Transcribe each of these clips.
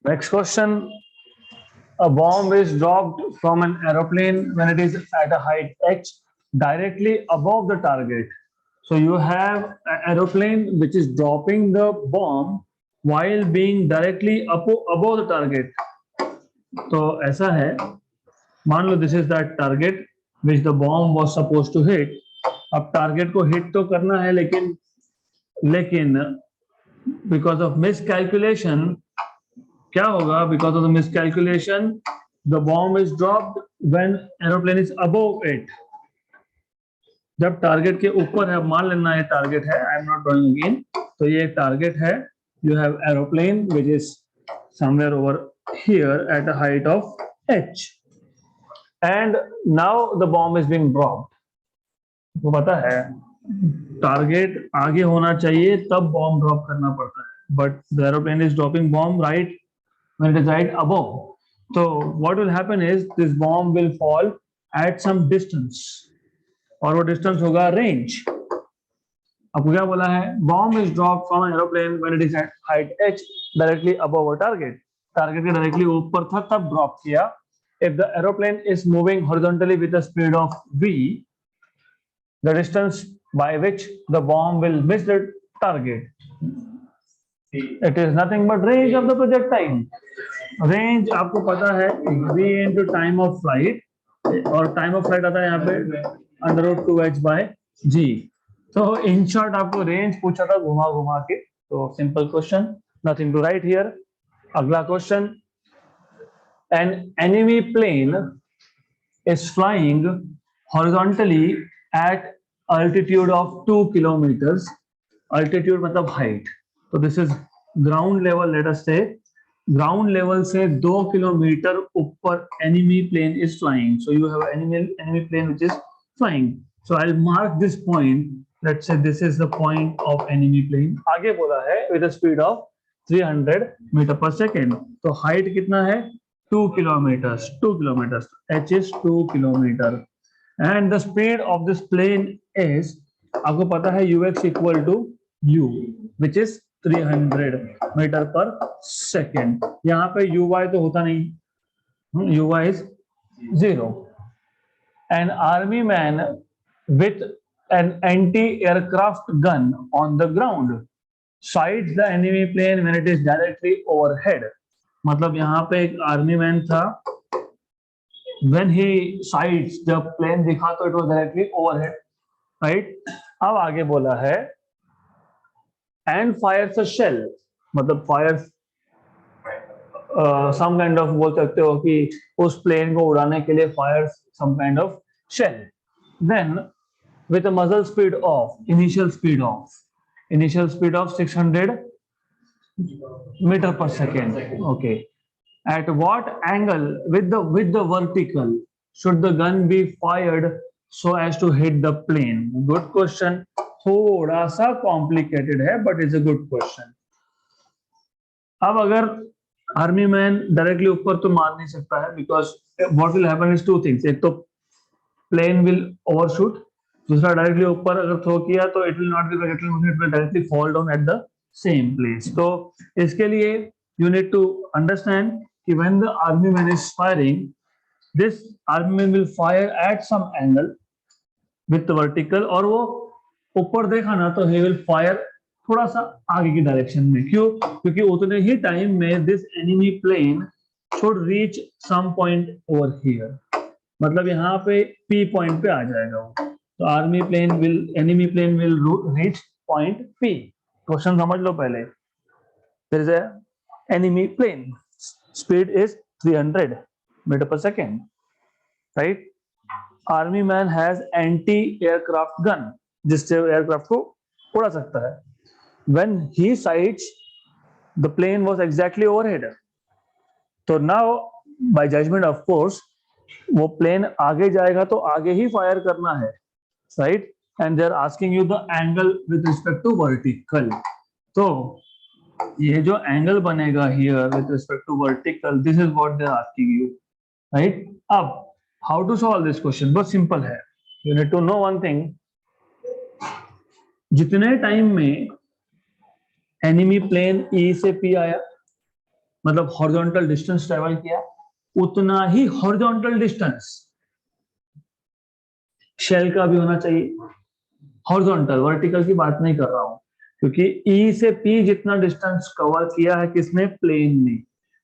Next question. A bomb is dropped from an aeroplane when it is at a height h directly above the target. So you have an aeroplane which is dropping the bomb while being directly above the target. तो ऐसा है, मान लो this is that target which the bomb was suppose to hit. अब target को hit तो करना है, लेकिन लेकिन बिकॉज ऑफ मिसकैलकुलेशन क्या होगा? Because of the miscalculation the bomb is dropped when aeroplane is above it. जब टारगेट के ऊपर है, मान लेना ये टारगेट है, I am not drawing again, तो ये टारगेट है. You have aeroplane which is somewhere over here at a height of h and now the bomb is being dropped. तो पता है टारगेट आगे होना चाहिए तब बॉम्ब ड्रॉप करना पड़ता है, but the aeroplane is dropping bomb right when it is right above. So what will happen is this bomb will fall at some distance, और वो डिस्टेंस होगा रेंज. आपको क्या बोला है? Bomb is drop from aeroplane when it is at height h directly above a target. Target के directly ऊपर था तब ड्रॉप किया. If the aeroplane is moving horizontally with a speed of v, the distance by which the bomb will miss the target, it is nothing but range of the projectile. Range आपको पता है v into time of flight, और time of flight आता है यहाँ पे under root 2h by g. तो in short आपको range पूछा था घुमा घुमा के. तो simple question, nothing to write here. अगला question. An enemy plane is flying horizontally at altitude of 2 kilometers. Altitude मतलब height. So this is ground level. Let us say ground level से 2 किलोमीटर ऊपर enemy plane is flying. So you have enemy plane which is flying. So I'll mark this point. Let's say this is the point of enemy plane. आगे बोला है with a speed of 300 meter per second. तो height कितना है? 2 kilometers. 2 kilometers. H is 2 kilometer. And the speed of this plane is, आपको पता है ux equal to u, which is 300 meter per second. यहाँ पे uy तो होता नहीं, uy is 0. An army man with an anti-aircraft gun on the ground sights the enemy plane when it is directly overhead. मतलब यहाँ पे एक army man था, when he sights, जब प्लेन दिखा तो it was directly overhead, right? अब आगे बोला है and fires a shell, मतलब fires some kind of, बोल सकते हो कि उस प्लेन को उड़ाने के लिए fires some kind of shell. Then with a muzzle speed of, initial speed of 600 meter per second. Okay. At what angle with the vertical should the gun be fired so as to hit the plane? Good question. थोड़ा सा complicated है, but it's a good question. अब अगर army man directly ऊपर तो मार नहीं सकता है, because what will happen is two things. एक तो plane will overshoot, दूसरा डायरेक्टली ऊपर अगर थ्रो किया तो it will not be projectile motion, it will directly fall down at the same place. तो इसके लिए you need to understand कि when the army man is firing, this army man will fire at some angle with the vertical, और वो ऊपर देखा ना तो he will fire थोड़ा सा आगे की डायरेक्शन में. क्यों? क्योंकि उतने ही टाइम में this enemy plane should reach some point over here. मतलब यहाँ पे P पॉइंट पे आ जाएगा वो. तो enemy plane will reach point P. Question समझ लो पहले. There is a enemy plane. Speed is 300 meter per second, right? Army man has anti-aircraft gun, जिससे एयरक्राफ्ट को उड़ा सकता है. When he sights, the plane was exactly overhead. तो now by judgment of course, वो plane आगे जाएगा तो आगे ही फायर करना है, right? And they are asking you the angle with respect to vertical. तो ये जो एंगल बनेगा here with respect to vertical, this is what they are asking you, right? अब how to solve this question? बहुत simple है. You need to know one thing. जितने time में enemy plane E से P आया, मतलब horizontal distance travel किया, उतना ही हॉरिजॉन्टल डिस्टेंस शेल का भी होना चाहिए। हॉरिजॉन्टल, वर्टिकल की बात नहीं कर रहा हूं, क्योंकि ई से पी जितना डिस्टेंस कवर किया है किसने, प्लेन ने,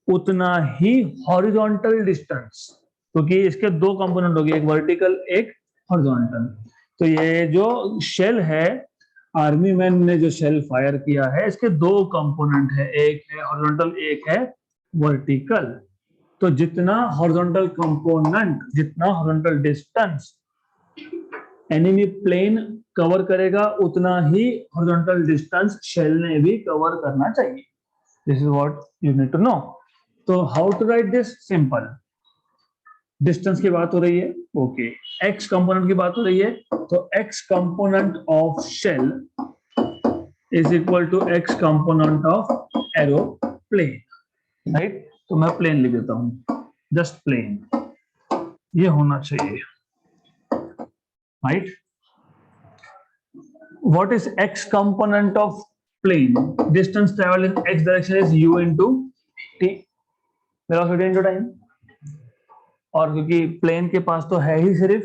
उतना ही हॉरिजॉन्टल डिस्टेंस, क्योंकि इसके दो कंपोनेंट हो गए, एक वर्टिकल एक हॉरिजॉन्टल। तो ये जो शेल है, आर्मी मैन ने जो शेल फायर किया है, इसके दो कंपोनेंट है, एक है हॉरिजॉन्टल एक है वर्टिकल। तो जितना हॉरिजॉन्टल कंपोनेंट, जितना horizontal distance enemy plane cover करेगा, उतना ही हॉरिजॉन्टल डिस्टेंस शेल ने भी कवर करना चाहिए। This is what you need to know. तो how to write this, simple, distance की बात हो रही है, ओके, एक्स कंपोनेंट की बात हो रही है, तो X component of shell is equal to X component of aeroplane, right. तो मैं प्लेन लिख देता हूं, जस्ट प्लेन, ये होना चाहिए, right. What is x component of plane? Distance traveled in x direction is u into t, velocity into time। और क्योंकि प्लेन के पास तो है ही सिर्फ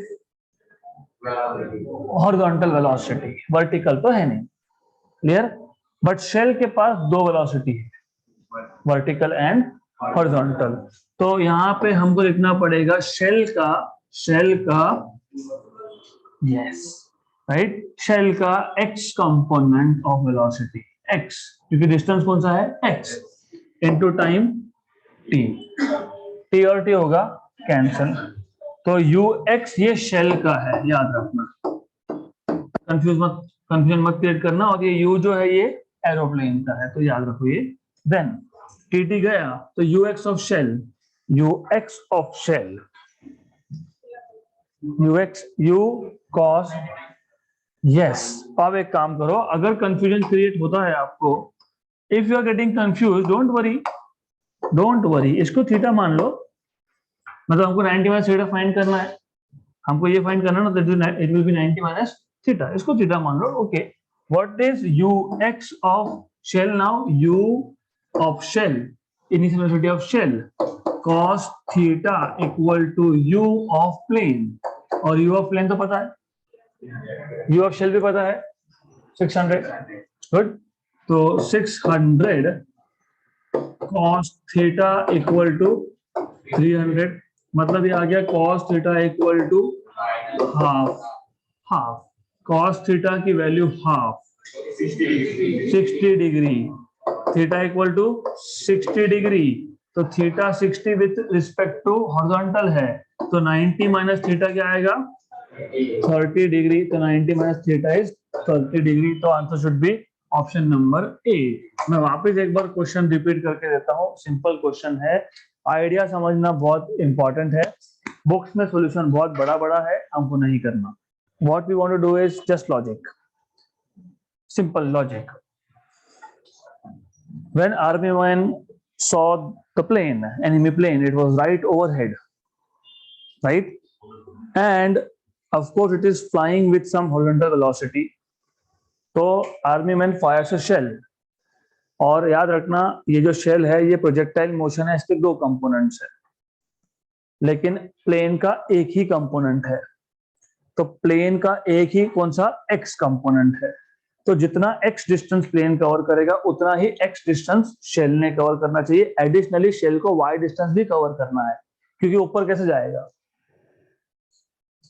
हॉरिजॉन्टल वेलोसिटी, वर्टिकल तो है नहीं, क्लियर। बट शेल के पास दो वेलोसिटी है, वर्टिकल एंड हॉरिजॉन्टल। तो यहाँ पे हमको लिखना पड़ेगा शेल का यस, राइट, शेल का x component of velocity, x, क्योंकि डिस्टेंस कौन सा है, x, into time t, t और t होगा कैंसल, तो ux ये शेल का है, याद रखना, कंफ्यूजन मत क्रिएट करना। और ये u जो है ये एरोप्लेन का है, तो याद रखो ये। देन tt गया, तो ux of shell, u cos, yes. अब एक काम करो, अगर कंफ्यूजन क्रिएट होता है आपको, if you are getting confuse, don't worry, इसको थीटा मान लो, मतलब हमको 90 माइनस थीटा फाइंड करना है, हमको ये फाइंड करना ना, it will be 90 minus theta, इसको थीटा मान लो, okay. What is u x of shell now, u of shell, initial velocity of shell, cos theta equal to u of plane, और यू ऑफ प्लेन तो पता है, you of shell भी पता है 600, गुड। तो 600 cos थीटा इक्वल टू 300, मतलब ये आ गया cos theta equal to half cos theta की value half, 60 degree, theta equal to 60 degree, तो theta 60 with respect to horizontal है, तो 90 माइनस थीटा क्या आएगा, 30 डिग्री, तो 90 माइनस थीटा इज 30 डिग्री, तो answer should be option number A. मैं वापस एक बार क्वेश्चन रिपीट करके देता हूँ, सिंपल क्वेश्चन है, आइडिया समझना बहुत इंपॉर्टेंट है, बुक्स में सॉल्यूशन बहुत बड़ा बड़ा है, हमको नहीं करना। What we want to do is just logic, simple logic. When army man saw the plane, enemy plane, it was right overhead, right, and of course it is flying with some horizontal velocity, तो army man fires a shell, और याद रखना ये जो shell है ये projectile motion है, इसके दो कंपोनेंट्स है, लेकिन प्लेन का एक ही कंपोनेंट है, तो प्लेन का एक ही कौन सा, एक्स कंपोनेंट है, तो जितना x डिस्टेंस प्लेन कवर करेगा उतना ही x डिस्टेंस शेल ने कवर करना चाहिए, एडिशनली शेल को y डिस्टेंस भी कवर करना है, क्योंकि ऊपर कैसे जाएगा,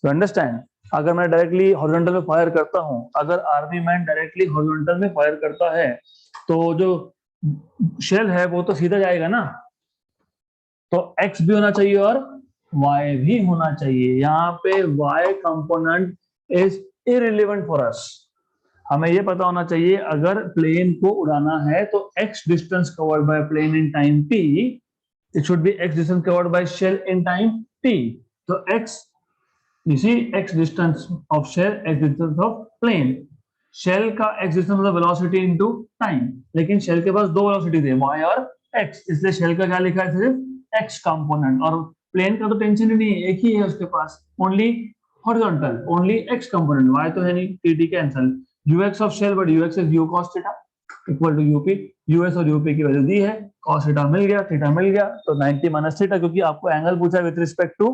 यू अंडरस्टैंड। अगर मैं डायरेक्टली हॉरिजॉन्टल में फायर करता हूं, अगर आर्मी मैन डायरेक्टली हॉरिजॉन्टल में फायर करता है, तो जो शेल है वो तो सीधा जाएगा ना, तो x भी होना चाहिए और y भी होना चाहिए, यहाँ पे y component is irrelevant for us, हमें ये पता होना चाहिए अगर प्लेन को उड़ाना है तो x distance covered by plane in time t, it should be x distance covered by shell in time t, तो x, you see x distance of shell, x distance of plane, shell का x distance मतलब velocity into time, लेकिन shell के पास दो velocity थे y और x, इसलिए शेल का क्या लिखा है, सिर्फ x कंपोनेंट, और प्लेन का तो टेंशन ही नहीं है, एक ही है उसके पास, only horizontal, only x component, y तो है नहीं, tt cancel, ux of shell, but ux is u cos theta, equal to UP, US और यूपी की वैल्यू दी है, cos थीटा मिल गया, थीटा मिल गया, तो 90 माइनस थीटा, क्योंकि आपको एंगल पूछा है विथ रिस्पेक्ट टू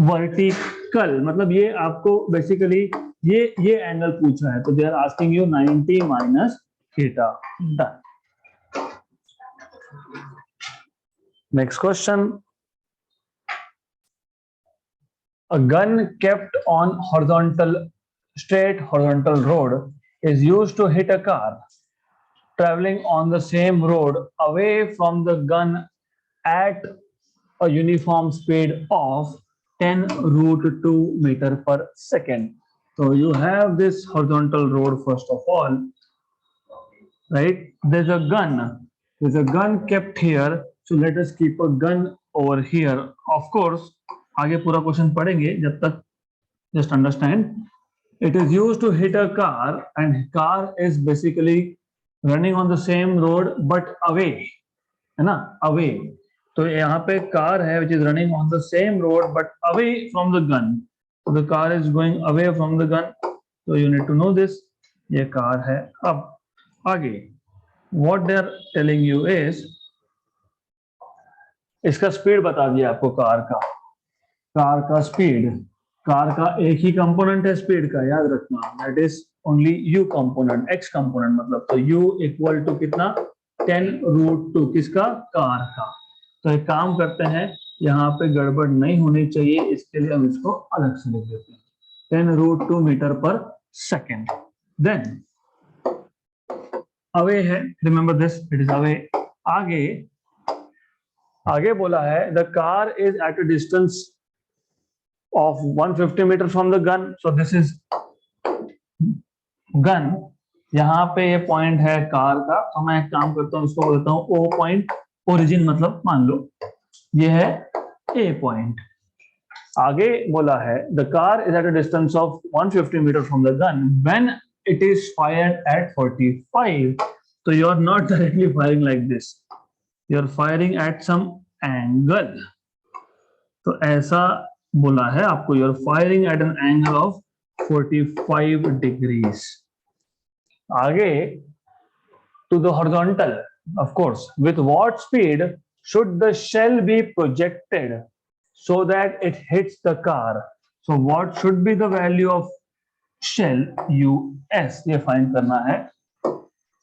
वर्टिकल, मतलब ये आपको बेसिकली ये एंगल पूछा है, तो they are asking you 90 minus theta. Done. Next question, a gun kept on straight horizontal road is used to hit a car traveling on the same road away from the gun at a uniform speed of 10 root 2 meter per second. So you have this horizontal road first of all, right? There's a gun kept here. So let us keep a gun over here. Of course, आगे पूरा question पढ़ेंगे, जब तक just understand. It is used to hit a car, and car is basically running on the same road but away, है ना, away. तो यहाँ पे कार है which is running on the same road but away from the gun. So the car is going away from the gun. So you need to know this. ये car है. अब आगे what they are telling you is, इसका speed बता दिया आपको car का speed, car का एक ही कंपोनेंट है स्पीड का, याद रखना, that is only you component, x component, मतलब तो u इक्वल टू कितना, 10 रूट 2 किसका, कार का। तो एक काम करते हैं, यहाँ पे गड़बड़ नहीं होनी चाहिए, इसके लिए हम इसको अलग से लिख देते हैं, 10 रूट 2 मीटर पर सेकेंड। देन अवे है, remember this, it is away. आगे बोला है the car is at a distance of 150 meter from the gun. So this is gun. यहाँ पे ये पॉइंट है कार का, तो मैं एक काम करता हूँ, इसको बोलता हूँ ओ पॉइंट, ओरिजिन मतलब मान लो ये है ए पॉइंट। आगे बोला है the car is at a distance of 150 metre from the gun when it is fired at 45। तो you are not directly firing like this, you are firing at some angle. तो ऐसा बोला है आपको, you are firing at an angle of 45 degrees. आगे to the horizontal, of course, with what speed should the shell be projected so that it hits the car. So what should be the value of shell U S, ये find करना है।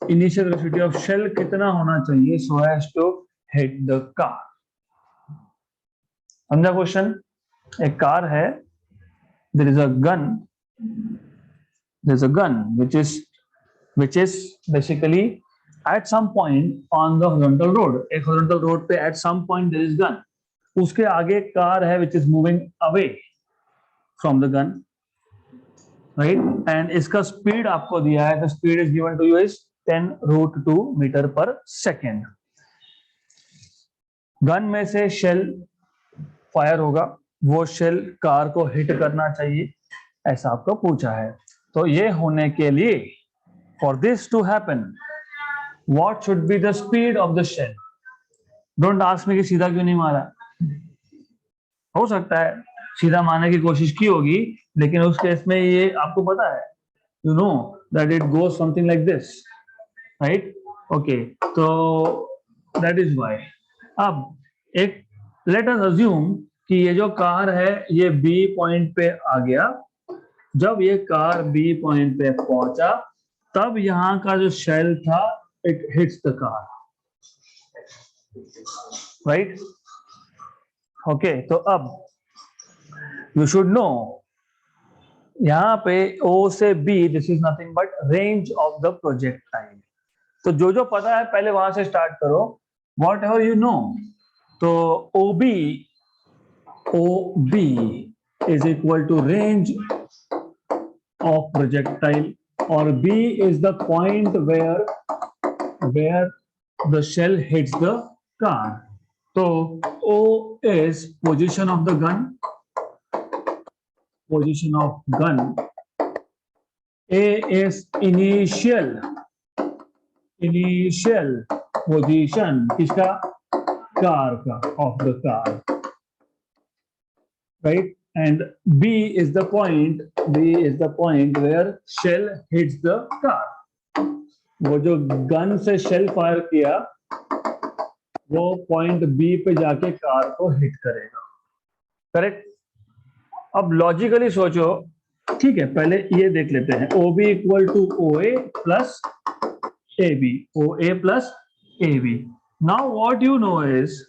Initial velocity of shell कितना होना चाहिए so as to hit the car. समझा question? एक car है, there is a gun, there's a gun which is basically at some point on the horizontal road, एक horizontal road पे at some point there is gun, उसके आगे car है which is moving away from the gun, right? and इसका speed आपको दिया है, the speed is given to you is 10 root 2 meter per second। Gun में से शेल फायर होगा, वो शेल कार को हिट करना चाहिए, ऐसा आपको पूछा है। तो ये होने के लिए, for this to happen, what should be the speed of the shell? Don't ask me कि सीधा क्यों नहीं मारा, हो सकता है सीधा मारने की कोशिश की होगी, लेकिन उस केस में ये आपको पता है, you know that it goes something like this, right? Okay, तो दैट इज व्हाई। अब एक लेट अस अज्यूम कि ये जो कार है ये बी पॉइंट पे आ गया, जब ये कार बी पॉइंट पे पहुंचा तब यहां का जो शेल था it hits the car, right? Okay, तो अब यू शुड नो, यहां पे ओ से B, this is nothing but range of the projectile. तो जो पता है पहले वहां से स्टार्ट करो, वॉट एवर यू नो। तो OB is equal to range of projectile, or B is the point where the shell hits the car. So O is position of the gun, A is initial position किसका, car का, of the car, right? And B is the point where shell hits the car. वो जो gun से shell fire किया वो point B पे जाके car को हिट करेगा, करेक्ट। अब लॉजिकली सोचो, ठीक है, पहले ये देख लेते हैं, O B equal to O A plus A B, O A plus A B. Now what you know is,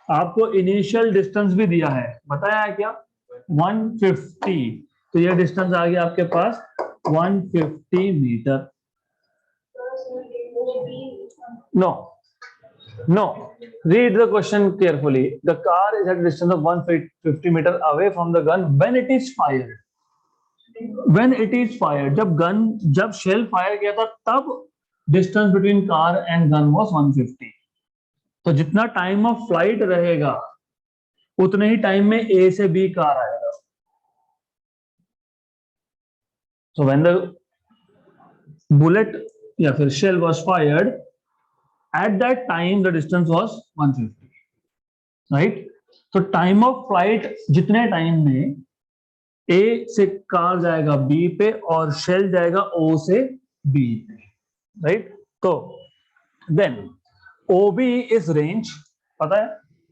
आपको इनिशियल डिस्टेंस भी दिया है, बताया है क्या, 150, तो ये डिस्टेंस आ गया आपके पास 150 metre. No No, read the question carefully. The car is at a distance of 150 meter away from the gun when it is fired. When it is fired, जब शेल फायर किया था तब distance between car and gun was 150। तो जितना time of flight रहेगा उतने ही time में ए से बी कार आएगा। So when the bullet या फिर shell was fired, at that time the distance was 150, right? तो टाइम ऑफ फ्लाइट जितने टाइम में ए से कार जाएगा बी पे और शेल जाएगा ओ से बी पे, राइट? तो then O B is range, पता है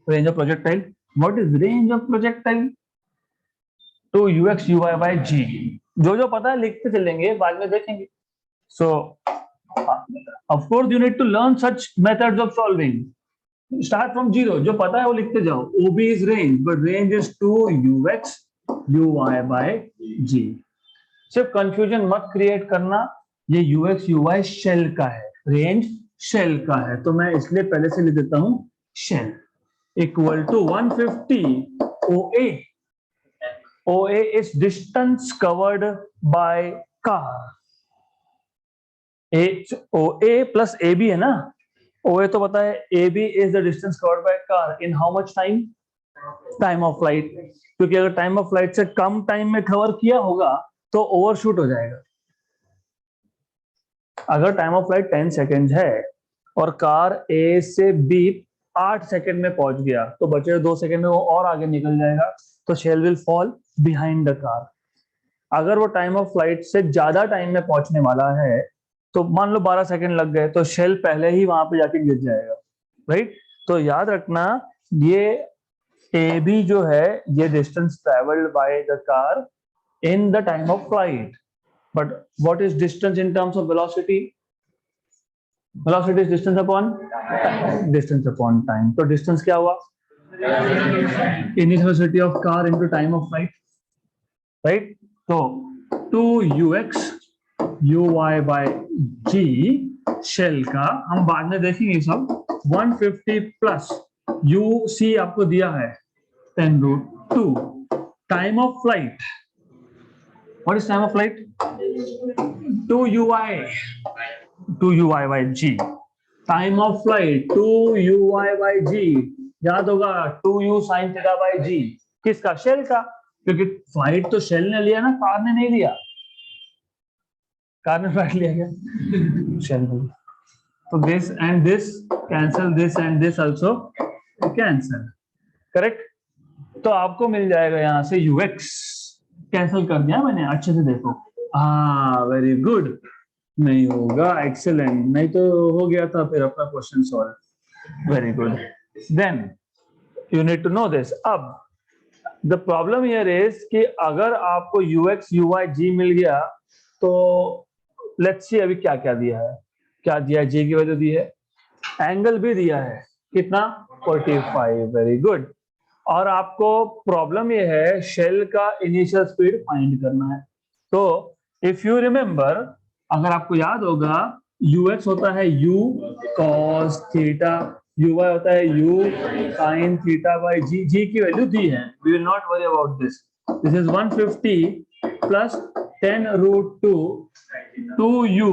range of projectile. What is range of projectile? Two u x u y by g. जो पता है लिखते चलेंगे, बाद में देखेंगे। सो of course you need to learn such methods of solving. Start from zero, जो पता है वो लिखते जाओ। OB is range, but range is 2ux uy by g। सिर्फ कंफ्यूजन मत क्रिएट करना, ये ux uy शेल का है, रेंज शेल का है, तो मैं इसलिए पहले से लिख देता हूं shell equal to 150 OA। OA is distance covered by car। O A plus A B है ना, ओ ए तो पता है, A B is the distance covered by car in how much time, time of flight. क्योंकि अगर time of flight से कम time में cover किया होगा तो ओवरशूट हो जाएगा। अगर टाइम ऑफ फ्लाइट 10 सेकेंड है और कार ए से बी 8 सेकेंड में पहुंच गया तो बचे 2 सेकेंड में वो और आगे निकल जाएगा, तो shell will fall behind the car. अगर वो टाइम ऑफ फ्लाइट से ज्यादा टाइम में पहुंचने वाला है तो मान लो 12 सेकंड लग गए तो शेल पहले ही वहां पे जाके गिर जाएगा, राइट? तो याद रखना ये ए बी जो है ये distance travelled by the car in the time of flight, but what is distance in terms of velocity? Velocity is distance upon time. तो डिस्टेंस क्या हुआ? Initial velocity of car into time of flight, right? तो 2ux uy by g shell का हम बाद में देखेंगे सब, 150 प्लस uc आपको दिया है 10√2 time of flight. What is time of flight? 2uy by g। Time of flight 2uy by g, याद होगा 2u sin theta by g, किसका? शेल का, क्योंकि फ्लाइट तो शेल ने लिया ना, कार ने नहीं लिया। कार ने फ्लाइट लिया क्या? शेल ने। तो this and this cancel, this and this also cancel, correct? तो आपको मिल जाएगा यहां से ux, कैंसल कर दिया मैंने, अच्छे से देखो। हाँ वेरी गुड, नहीं होगा, एक्सेलेंट, नहीं तो हो गया था फिर अपना question solve. Very good, then you need to know this. अब द प्रॉब्लम हियर इज कि अगर आपको ux uy g मिल गया तो लेट्स सी अभी क्या क्या दिया है, क्या दिया है? जी की वैल्यू दी है, एंगल भी दिया है, कितना? 45, वेरी गुड। और आपको प्रॉब्लम ये है शेल का इनिशियल स्पीड फाइंड करना है। तो इफ यू रिमेंबर, अगर आपको याद होगा, ux होता है u cos थीटा, uy होता है u sin theta by g। g की वैल्यू दी है, we will not worry about this. This is 150 plus 10√2 2u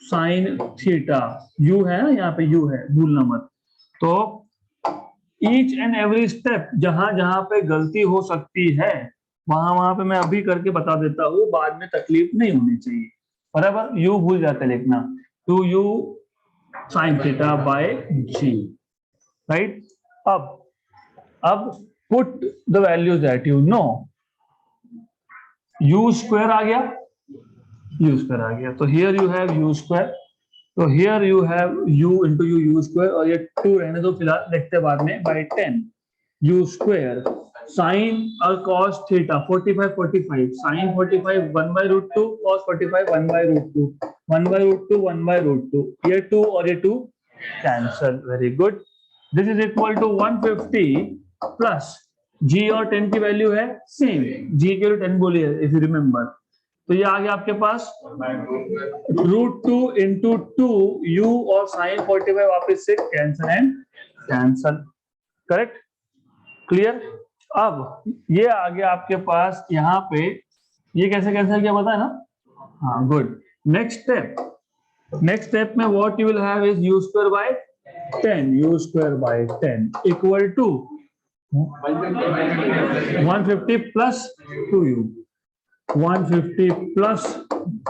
sin theta, u है ना यहाँ पे, u है, भूलना मत। तो ईच एंड एवरी स्टेप जहां जहां पे गलती हो सकती है वहां पे मैं अभी करके बता देता हूँ, बाद में तकलीफ नहीं होनी चाहिए, बराबर? u भूल जाते लिखना, 2u sin theta by g, right? अब put the values that you know. U square आ गया, यू स्क्वायर आ गया, तो here you have u square, तो here you have u into u u square, और ये 2 रहने दो फिलहाल, देखते बाद में, बाई 10 यू स्क्वायर साइन और cos theta 45 45 sine 45 1 by root 2 cos 45 1 by root 2 1 by root 2 1 by root 2, ये 2 और ये 2 cancel, very good. This is equal to 150 plus g और 10 की वैल्यू है सेम, जी के लिए 10 बोली है इफ यू रिमेंबर, तो ये आ गया आपके पास रूट 2 इंटू 2 यू और साइन 45 वापस से cancel and cancel, correct, clear. अब ये आ गया आपके पास यहाँ पे, ये कैसे कैंसिल किया पता है ना, हाँ गुड। नेक्स्ट स्टेप में what you will have is U square by 10, you square by 10 equal to 150 plus 2u, 150 plus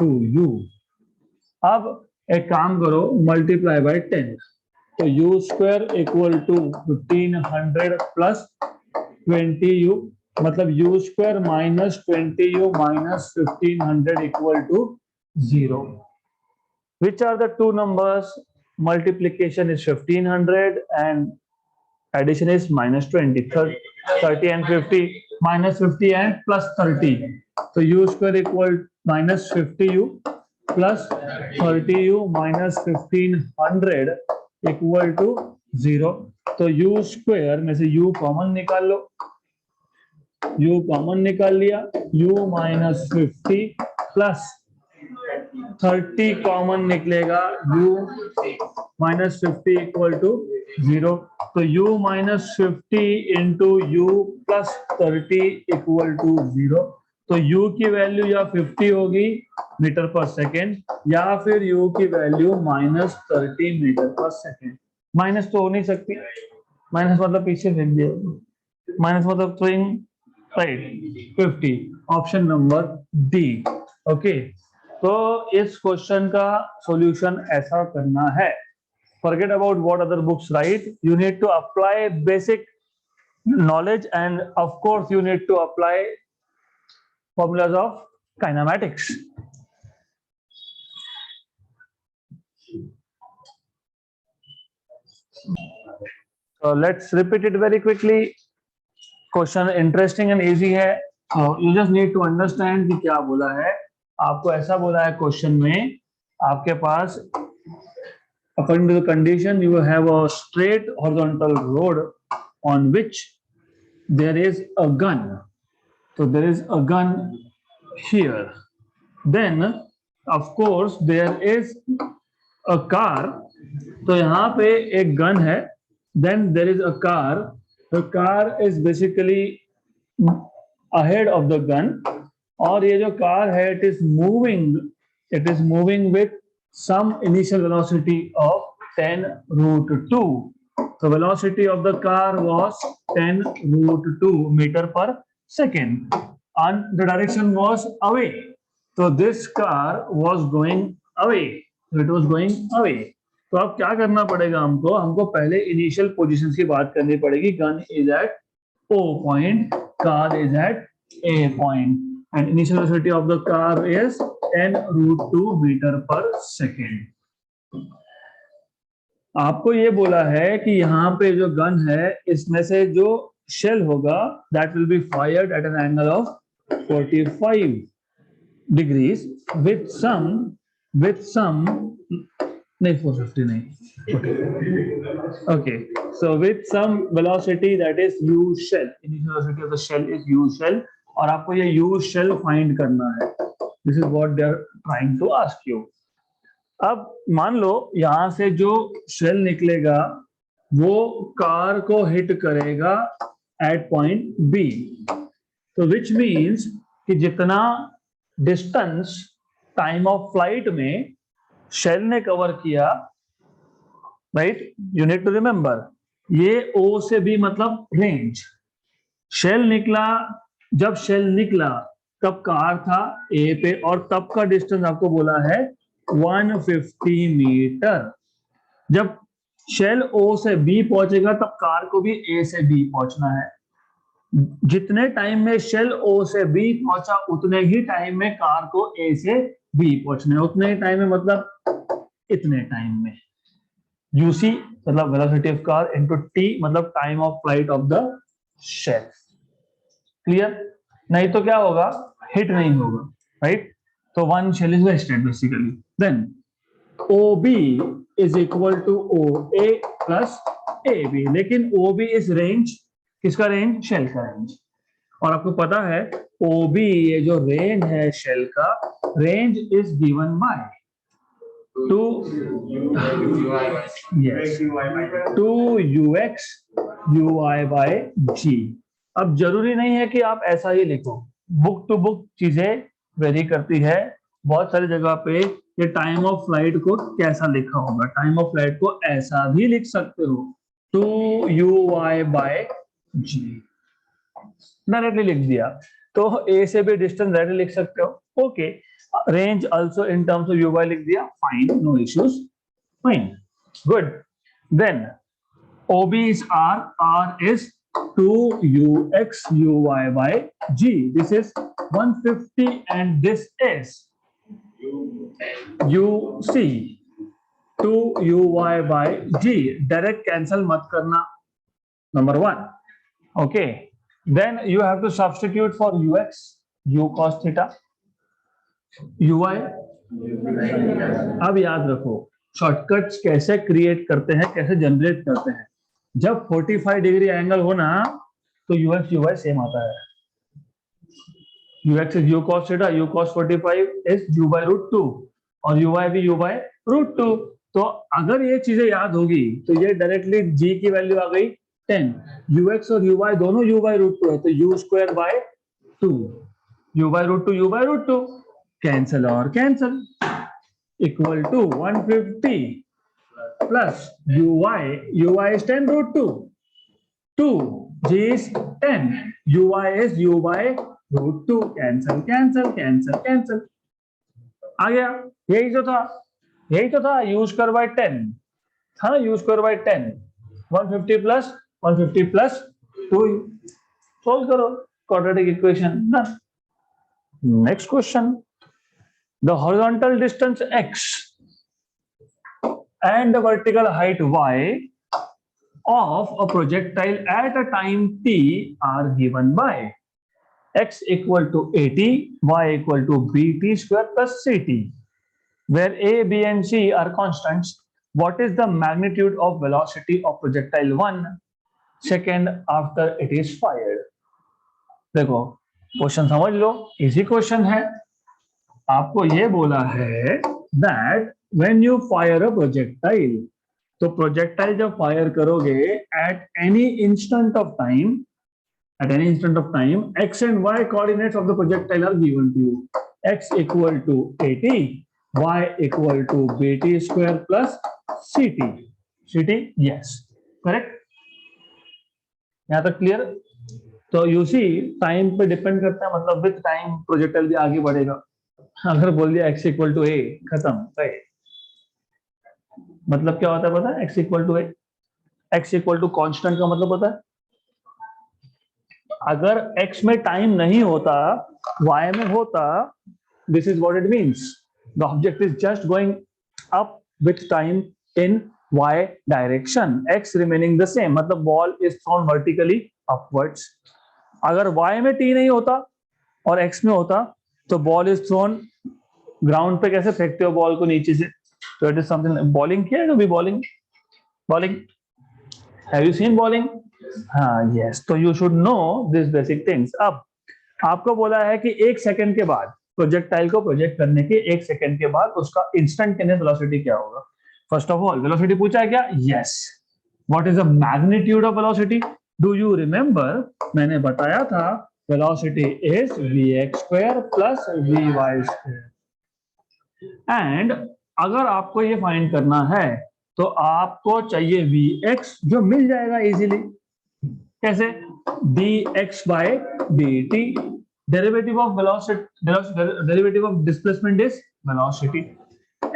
2u। अब एक काम करो, मल्टीप्लाई बाय 10, तो u square equal to 1500 plus 20u, मतलब u square minus 20u minus 1500 equal to 0। Which are the two numbers? Multiplication is 1500 and addition is minus 20, 30 and 50, minus 50 and plus 30. So u square equal minus 50u plus 30u minus 1500 equal to 0. तो u square में से u common निकाल लो, u common निकाल लिया, u minus 50 plus 30 common निकलेगा, u minus 50 equal to 0, तो u minus 50 into U plus 30 equal to 0, तो u की वैल्यू या 50 होगी मीटर पर सेकेंड या फिर u की वैल्यू माइनस 30 मीटर पर सेकेंड। माइनस तो हो नहीं सकती, माइनस मतलब पीछे फेंक दिया, माइनस मतलब throwing right 50, option number D. Okay, तो इस क्वेश्चन का सॉल्यूशन ऐसा करना है, forget about what other books write, you need to apply basic knowledge and of course you need to apply formulas of kinematics. So let's repeat it very quickly. Question interesting and easy है, you just need to understand कि क्या बोला है आपको। ऐसा बोला है question में, आपके पास according to the condition you have a straight horizontal road on which there is a gun, so there is a gun here, then of course there is a car, तो यहाँ पे एक गन है, then there is a car, the car is basically ahead of the gun, और ये जो car है it is moving with some initial velocity of 10 root 2. The velocity of the car was 10 root 2 meter per second and the direction was away. So this car was going away. So it was going away. तो अब क्या करना पड़ेगा हमको पहले initial positions की बात करनी पड़ेगी। Gun is at O point, car is at A point, and initial velocity of the car is 10 root 2 meter per second. आपको ये बोला है कि यहाँ पे जो गन है इसमें से जो शेल होगा that will be fired at an angle of 45 degrees with some नहीं 450 नहीं, okay, so with some velocity that is u shell, initial velocity of the shell is u shell, और आपको ये u shell find करना है, this is what they are trying to ask you. अब मान लो यहां से जो शेल निकलेगा वो कार को हिट करेगा एट पॉइंट बी, तो विच मीन्स कि जितना डिस्टेंस टाइम ऑफ फ्लाइट में शेल ने कवर किया, right, you need to remember, ये ओ से बी मतलब रेंज, शेल निकला, जब शेल निकला तब कार था ए पे और तब का डिस्टेंस आपको बोला है 150 मीटर। जब शेल ओ से बी पहुंचेगा तब कार को भी ए से बी पहुंचना है, जितने टाइम में शेल ओ से बी पहुंचा उतने ही टाइम में कार को ए से बी पहुंचने, उतने ही टाइम में मतलब इतने टाइम में। यूसी मतलब velocity of car into T मतलब time of flight of the shell. Clear? नहीं तो क्या होगा, हिट नहीं होगा, राइट? तो one shell is wasted basically. Then OB is equal to OA plus AB, लेकिन OB इज रेंज, किसका रेंज? शेल का रेंज। और आपको पता है OB ये जो रेंज है शेल का, range is given by 2UX UI by G। अब जरूरी नहीं है कि आप ऐसा ही लिखो, बुक टू बुक चीजें वेरी करती है। बहुत सारी जगह पे ये टाइम ऑफ फ्लाइट को कैसा लिखा होगा, टाइम ऑफ फ्लाइट को ऐसा भी लिख सकते हो, 2UI बाय G, डायरेक्टली लिख दिया। तो ए से भी डिस्टेंस डायरेक्टली लिख सकते हो। Okay, range also in terms of UI लिख दिया, fine, no issues, fine, good. Then OB is R is 2UX UI by G. This is 150 and this is UC 2UY by G. Direct cancel मत करना, number one. Okay. Then you have to substitute for UX, U cos theta, UI। अब याद रखो shortcuts कैसे create करते हैं, कैसे generate करते हैं। जब 45 डिग्री एंगल हो ना तो UX UI सेम आता है। UX is U cos theta, U cos 45 is U by root 2 और UI भी U by root 2। तो अगर ये चीजें याद होगी तो ये डायरेक्टली G की वैल्यू आ गई 10, UX और UI दोनों U by root 2 है तो U square by 2, U by root 2 U by root 2, cancel और cancel, equal to 150 plus UI is 10 root 2, 2 G is 10, UI is U by root 2, cancel cancel cancel cancel, आ गया। यही तो था U square by 10 था, U square by 10, 150 plus 2, solve करो quadratic equation ना। Next question, the horizontal distance x and the vertical height y of a projectile at a time t are given by x equal to 80, y equal to bt square plus ct, where a, b and c are constants. What is the magnitude of velocity of projectile 1 second after it is fired? देखो question समझ लो, easy question है। आपको ये बोला है that when you fire a projectile, तो projectile जब fire करोगे at any instant of time, x and y coordinates of the projectile are given to you. X equal to 80, y equal to bt square plus ct. ct, yes, correct। यहाँ तक clear? तो you see time पे depend करता है, मतलब with time projectile भी आगे बढ़ेगा। अगर बोल दिया x इक्वल टू ए, खत्म, राइट। मतलब क्या होता है पता है? x equal to A, x equal to constant का मतलब पता है? अगर x में टाइम नहीं होता, y में होता, this is what it means, the object is just going up with time in y direction, x remaining the same, मतलब ball is thrown vertically upwards. अगर y में t नहीं होता और x में होता तो बॉल इज थ्रोन ग्राउंड पे, कैसे फेंकते हो बॉल को नीचे से, तो इट इज समथिंग, बॉलिंग किया है कभी? Bowling have you seen bowling? हाँ, यस। तो you should no this basic things. अब आपको बोला है कि 1 सेकंड के बाद प्रोजेक्टाइल को प्रोजेक्ट करने के 1 सेकंड के बाद उसका इंस्टेंटेनियस वेलोसिटी क्या होगा। फर्स्ट ऑफ ऑल वेलोसिटी पूछा है क्या? Yes. What is the magnitude of velocity? Do you remember, मैंने बताया था velocity is vx square plus vy square, and अगर आपको ये फाइंड करना है तो आपको चाहिए vx, जो मिल जाएगा इजीली। कैसे? dx by dt, derivative of velocity, derivative of displacement is velocity.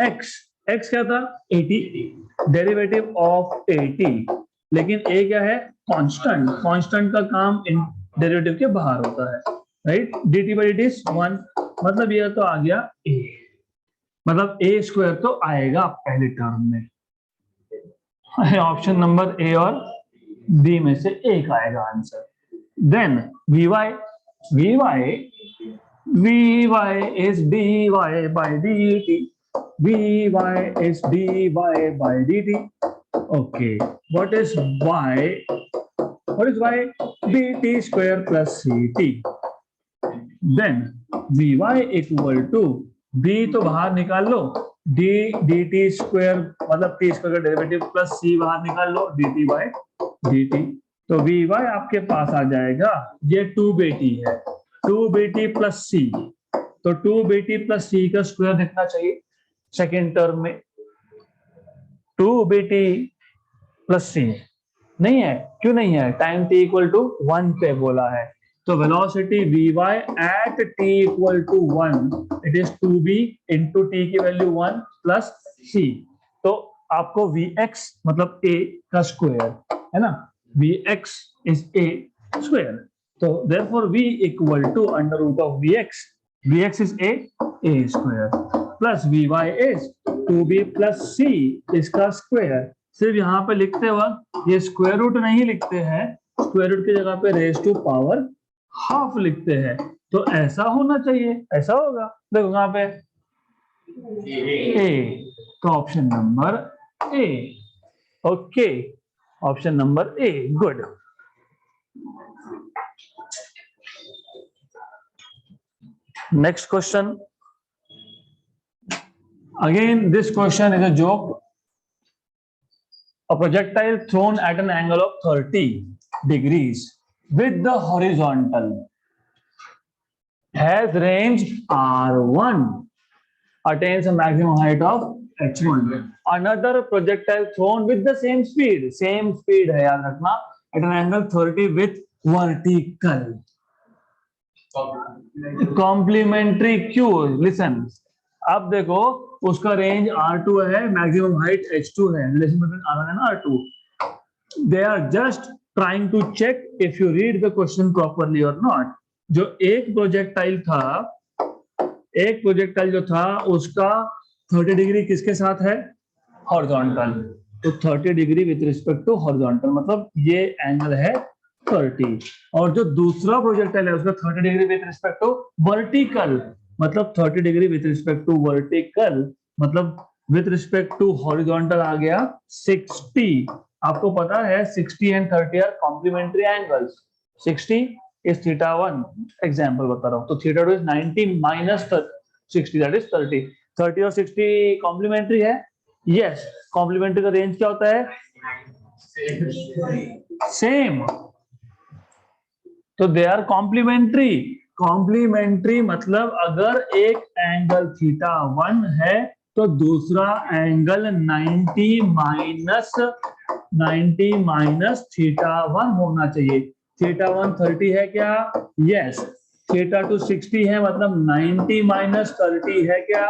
x क्या था? 80, डेरिवेटिव ऑफ 80, लेकिन a क्या है? कांस्टेंट। कांस्टेंट का काम डेरिवेटिव के बाहर होता है, right. dt by dt is 1, मतलब ये तो आ गया a, मतलब a स्क्वायर तो आएगा पहले टर्म में। ऑप्शन नंबर ए और बी में से एक आएगा answer. Then vy is dy by dt, vy is dy by dt. Okay, what is y? What is y? dt square plus ct. Then vy equal to b तो बाहर निकाल लो, d dt square मतलब t square का derivative plus c बाहर निकाल लो, dt bye dt। तो vy आपके पास आ जाएगा, ये 2bt है, 2bt प्लस c, तो 2bt प्लस c का स्क्वायर लिखना चाहिए सेकेंड टर्म में। 2bt प्लस c नहीं है, क्यों नहीं है? टाइम t इक्वल टू 1 पे बोला है, तो velocity vy at t equal to 1 it is 2b into t की वैल्यू 1 प्लस c, तो आपको vx मतलब a का स्क्वायर है ना, vx इज a स्क्वायर, तो therefore v equal to under root of vx is a square plus vy is 2b plus c इसका square. सिर्फ यहाँ पे लिखते वक्त ये स्क्वायर रूट नहीं लिखते हैं, स्क्वायर रूट की जगह पे रेज टू पावर हाफ लिखते हैं, तो ऐसा होना चाहिए, ऐसा होगा, देखो यहाँ पे ए, तो option number A. Okay, option number A, good. Next question, again this question is a joke. A projectile thrown at an angle of 30 degrees with the horizontal has range r1, attains a maximum height of h1. Another projectile thrown with the same speed है याद रखना, at an angle 30 with vertical. Complementary क्यों? Listen, अब देखो उसका range r2 है, maximum height h2 है, relation between r1 and r2। They are just trying to check if you read the question properly और नॉट। जो एक प्रोजेक्टाइल जो था उसका 30 डिग्री किसके साथ है? हॉरिजॉन्टल, तो 30 degree with respect to horizontal, मतलब ये एंगल है 30, और जो दूसरा प्रोजेक्टाइल है उसका 30 degree with respect to vertical, मतलब 30 degree with respect to vertical, मतलब विद रिस्पेक्ट टू हॉरिजॉन्टल आ गया 60। आपको पता है 60 and 30 are complementary angles, 60 is θ1, example बता रहा हूं, तो θ2 इज 90 माइनस 60 दैट इज 30। 30 और 60 कॉम्प्लीमेंट्री है, यस। कॉम्प्लीमेंट्री का रेंज क्या होता है? सेम, तो दे आर कॉम्प्लीमेंट्री। कॉम्प्लीमेंट्री मतलब अगर एक एंगल θ1 है तो दूसरा एंगल 90 माइनस θ1 होना चाहिए। θ1 30 है क्या? यस। θ2 60 है, मतलब 90 माइनस 30 है क्या?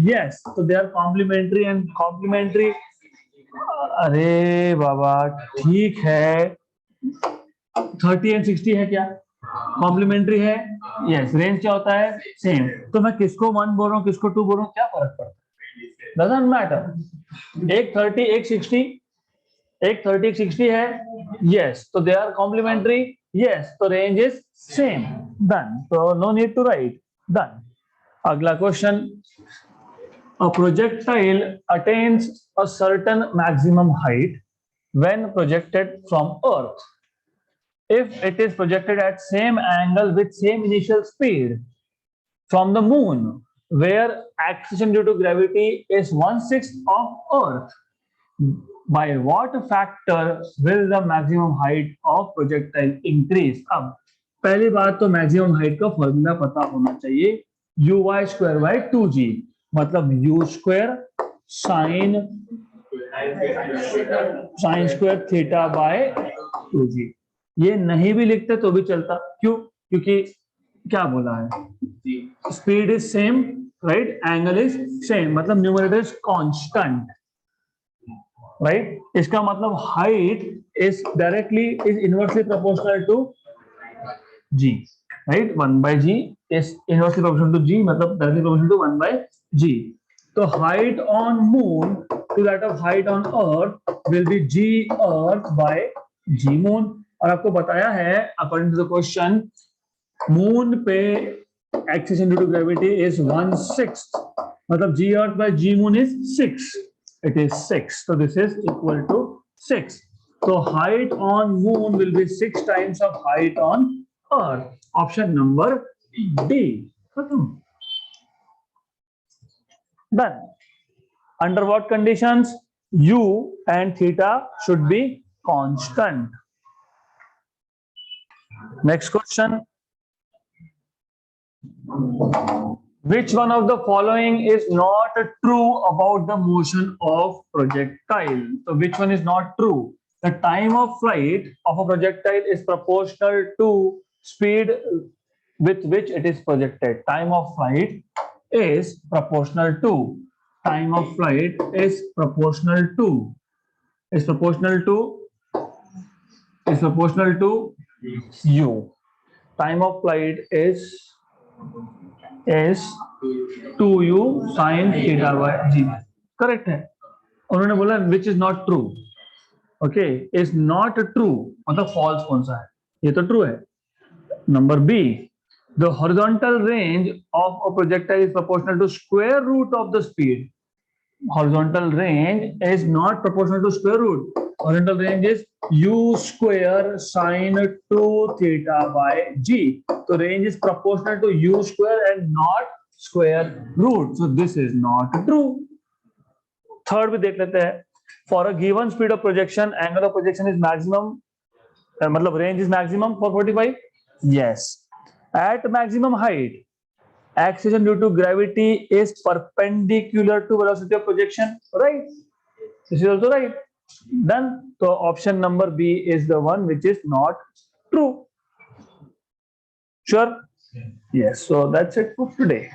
यस। तो they are complementary and complementary. अरे बाबा ठीक है, 30 एंड 60 है क्या? कॉम्प्लीमेंट्री है, यस। रेंज क्या होता है? सेम। तो मैं किसको 1 बोल रहा हूँ, किसको 2 बोल रहा हूँ, क्या फर्क पड़ता है? Doesn't matter. एक 30 एक 60, एक 30 एक 60 है, यस, तो दे आर कॉम्प्लीमेंट्री, यस, तो रेंज इज सेम, डन, तो no need to write, done. अगला question, a projectile attains a certain maximum height when projected from earth if it is projected at same angle with same initial speed from the moon where acceleration due to gravity is 1/6 of earth. By what factor will the maximum height of projectile increase? अब पहली बात तो maximum height का formula पता होना चाहिए, uy square by 2g, मतलब u square sine square theta by 2g। ये नहीं भी लिखते तो भी चलता, क्यों? क्योंकि क्या बोला है, speed is same, right, angle is same, मतलब न्यूमरेटर इज कांस्टेंट, राइट। इसका मतलब height is directly is inversely proportional to g, right? 1 by g is inversely proportional to g, मतलब directly proportional to 1 by g. So height on moon to that of height on earth will be g earth by g moon. और आपको बताया है according to the question, moon पे acceleration due to gravity is 1/6, मतलब g earth by g moon is 6. It is 6, so this is equal to 6. So height on moon will be 6 times of height on earth. Option number D. Done. Under what conditions u and theta should be constant? Next question. Which one of the following is not true about the motion of projectile? So which one is not true? The time of flight of a projectile is proportional to speed with which it is projected. Time of flight is proportional to. Time of flight is proportional to. Is proportional to u. Time of flight is 2u sin theta by g. Correct है. उन्होंने बोला which is not true. Okay, is not true मतलब false कौन सा है? ये तो true है. Number B, the horizontal range of a projectile is proportional to square root of the speed. Horizontal range is not proportional to square root. Horizontal range is u square sin 2 theta by g. So range is proportional to u square and not square root. So this is not true. Third भी देख लेते हैं. For a given speed of projection, angle of projection is maximum. मतलब range is maximum for 45. Yes. At maximum height, acceleration due to gravity is perpendicular to velocity of projection, right? This is also right. Done. So option number B is the one which is not true. Sure? Yes. So that's it for today.